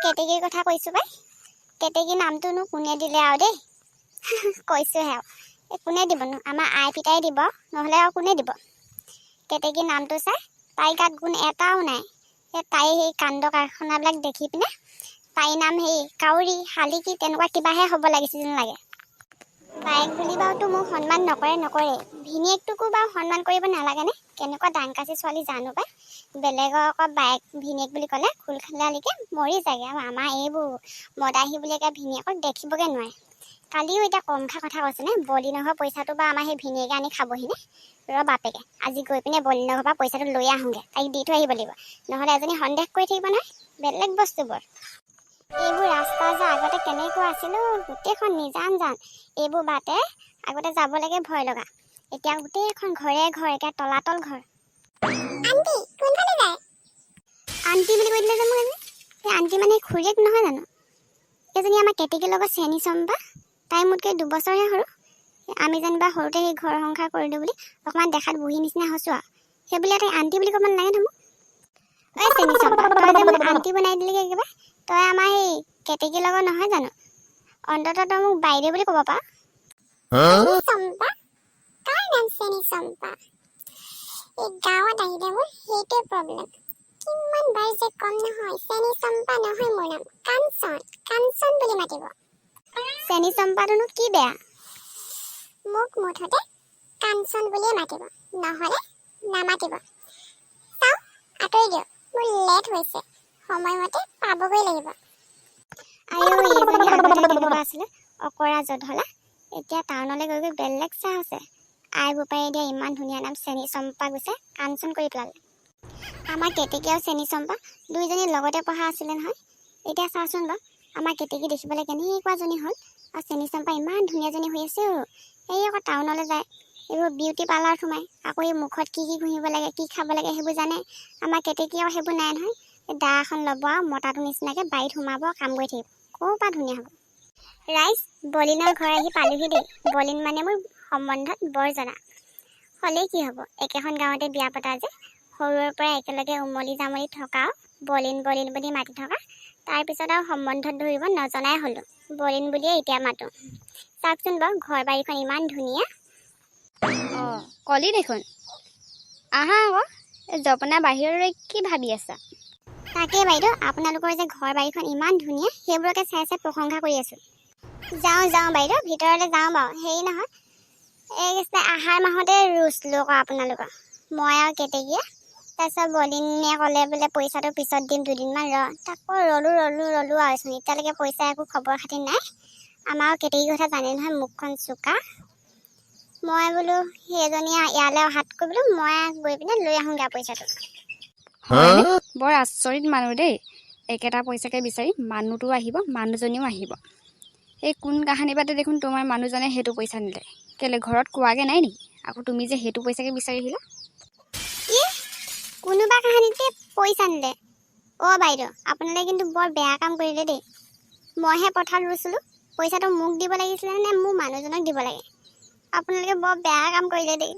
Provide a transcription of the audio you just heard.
কেতেকীৰ কথা কৈছোঁ পাই। কেতেকী নামটোনো কোনে দিলে আৰু দেই। কৈছোঁহে আৰু এই কোনে দিবনো, আমাৰ আই পিতাই দিব, নহ'লে আৰু কোনে দিব। কেতেকী নামটো চাই তাইৰ গাত গুণ এটাও নাই। তাই সেই কাণ্ড কাৰখানাবিলাক দেখি পিনে তাইৰ নাম সেই কাউৰী শালিকী তেনেকুৱা কিবাহে হ'ব লাগিছিল যেন লাগে। বায়েক বুলি বাৰুতো মোক সন্মান নকৰে। ভিনীয়েকটোকো বাৰু সন্মান কৰিব নালাগেনে? কেনেকুৱা দাংকাচি ছোৱালী জানো পাই। বেলেগৰ আকৌ বায়েক ভিনীয়েক বুলি ক'লে খোল খালালিকে মৰি যায়গৈ। আৰু আমাৰ এইবোৰ মদাহী বুলি একে ভিনীয়েকক দেখিবগৈ নোৱাৰে। কালিও এতিয়া কম খা কথা কৈছেনে, বলিনৰ পইচাটো বা আমাৰ সেই ভিনীয়েকে আনি খাবহিনে? বাপেকে আজি গৈ পিনে বলিনৰ পৰা পইচাটো লৈ আহোঁগৈ, তাইক দি থৈ আহিব লাগিব, নহ'লে এজনী সন্দেহ কৰি থাকিব নহয়। বেলেগ বস্তুবোৰ এইবোৰ ৰাস্তা যে আগতে কেনেকুৱা আছিল, গোটেইখন নিজান এইবোৰ বাটে আগতে যাব লাগে ভয় লগা। এতিয়া গোটেইখন ঘৰে একে তলাতল ঘৰ। আন্টি কোনফালে যায়? আন্টি বুলি কৈ দিলে যে মোক এজনী। সেই আন্টি মানে খুৰীয়েক নহয় জানো? এজনী আমাৰ কেতেকীৰ লগত চেনী চম্পা, তাই মোতকৈ 2 বছৰহে সৰু। আমি যেনিবা সৰুতে সেই ঘৰ সংসাৰ কৰিলোঁ বুলি অকণমান দেখাত বুঢ়ী নিচিনা হৈছোঁ আৰু সেইবুলি তাই আন্টি বুলি ক'ব নালাগে নহয় মোক। এই চেনী চম্পা, তই যে মোক আন্টি বনাই দিলিগৈ একেবাৰে। তই আমাৰ সেই কেতেকীৰ লগত নহয় জানো? অন্ততঃ তই মোক বাইদেউ বুলি ক'ব পাৰ। চম্পা? কাৰ নাম চেনী চম্পা? এই গাঁৱত আহিলে মোৰ সেইটোৱে প্ৰব্লেম। কিমান বাৰ যে কম নহয়, চেনী চম্পা নহয় মোৰ নাম কাঞ্চন বুলি মাতিব। চেনী চম্পাটোনো কি বেয়া? মোক মুঠতে কাঞ্চন বুলিয়ে মাতিব, নহ'লে নামাতিব। চাওঁ আঁতৰি দিয়ক, মোৰ লেট হৈছে, সময়মতে পাবগৈ লাগিব। আইও এইজনী আগতে কেনেকুৱা আছিলে, অকৰা জধলা। এতিয়া টাউনলৈ গৈ বেলেগ চাহ আছে। আই বোপায়ে দিয়া ইমান ধুনীয়া নাম চেনী চম্পা গৈছে কাঞ্চন কৰি পেলালে। আমাৰ কেতেকী আৰু চেনী চম্পা দুইজনী লগতে পঢ়া আছিলে নহয়। এতিয়া চাচোন বাৰু আমাৰ কেতেকী দেখিবলৈ কেনেকুৱাজনী হ'ল, আৰু চেনী চম্পা ইমান ধুনীয়াজনী হৈ আছে। এই আকৌ টাউনলৈ যায়, এইবোৰ বিউটি পাৰ্লাৰত সোমায়, আকৌ এই মুখত কি ঘঁহিব লাগে কি খাব লাগে সেইবোৰ জানে। আমাৰ কেতেকী আৰু সেইবোৰ নাই নহয়। এই দা এখন ল'ব আৰু মতাটো নিচিনাকৈ বাৰীত সোমাব, কাম কৰি থাকিব। ক'ৰ পৰা ধুনীয়া হ'ব। ৰাইজ বলিনৰ ঘৰ আহি পালোহি দেই। বলিন মানে মোৰ সম্বন্ধত বৰ জনা। হ'লেই কি হ'ব, একেখন গাঁৱতে বিয়া পতা যে, সৰুৰে পৰা একেলগে উমলি জামলি থকা, বলিন বুলি মাতি থকা। তাৰপিছত আৰু সম্বন্ধত ধৰিব নজনাই হ'লোঁ, বলিন বুলিয়ে এতিয়া মাতোঁ। চাওকচোন বাৰু ঘৰ বাৰীখন ইমান ধুনীয়া। অঁ কলি দেখোন, আহা আকৌ। এই জপনা বাহিৰলৈ কি ভাবি আছা? তাকেই বাইদেউ, আপোনালোকৰ যে ঘৰ বাৰীখন ইমান ধুনীয়া, সেইবোৰকে চাই প্ৰশংসা কৰি আছোঁ। যাওঁ বাইদেউ, ভিতৰলৈ যাওঁ বাৰু। হেৰি নহয়, এই আহাৰ মাহতে ৰুইছিলোঁ আকৌ আপোনালোকৰ, মই আৰু কেতেকীয়ে। তাৰপিছত বলিনে ক'লে বোলে পইচাটো পিছত দিম, 2 দিনমান ৰ। তাকো ৰলোঁ আৰুচোন, এতিয়ালৈকে পইচা একো খবৰ খাতি নাই। আমাৰ কেতেকীৰ কথা জানে নহয়, মুখখন চোকা। মই বোলো সেইজনী ইয়ালৈ অহাতকৈ বোলো মই গৈ পিনে লৈ আহোঁগৈ পইচাটো। হয়নে? বৰ আচৰিত মানুহ দেই। একেটা পইচাকে বিচাৰি মানুহটো আহিব, মানুহজনীও আহিব। এই কোন কাহানি বাতে দেখোন তোমাৰ মানুহজনে সেইটো পইচা নিলে। কেলে ঘৰত কোৱাগৈ নাই নেকি? আকৌ তুমি যে সেইটো পইচাকে বিচাৰি আহিলা। কোনোবা কাহানিতে পইচা নিলে? অ' বাইদেউ, আপোনালোকে কিন্তু বৰ বেয়া কাম কৰিলে দেই। মইহে পথাৰত ৰুইছিলোঁ, পইচাটো মোক দিব লাগিছিলে নে মোৰ মানুহজনক দিব লাগে? আপোনালোকে বৰ বেয়া কাম কৰিলে দেই।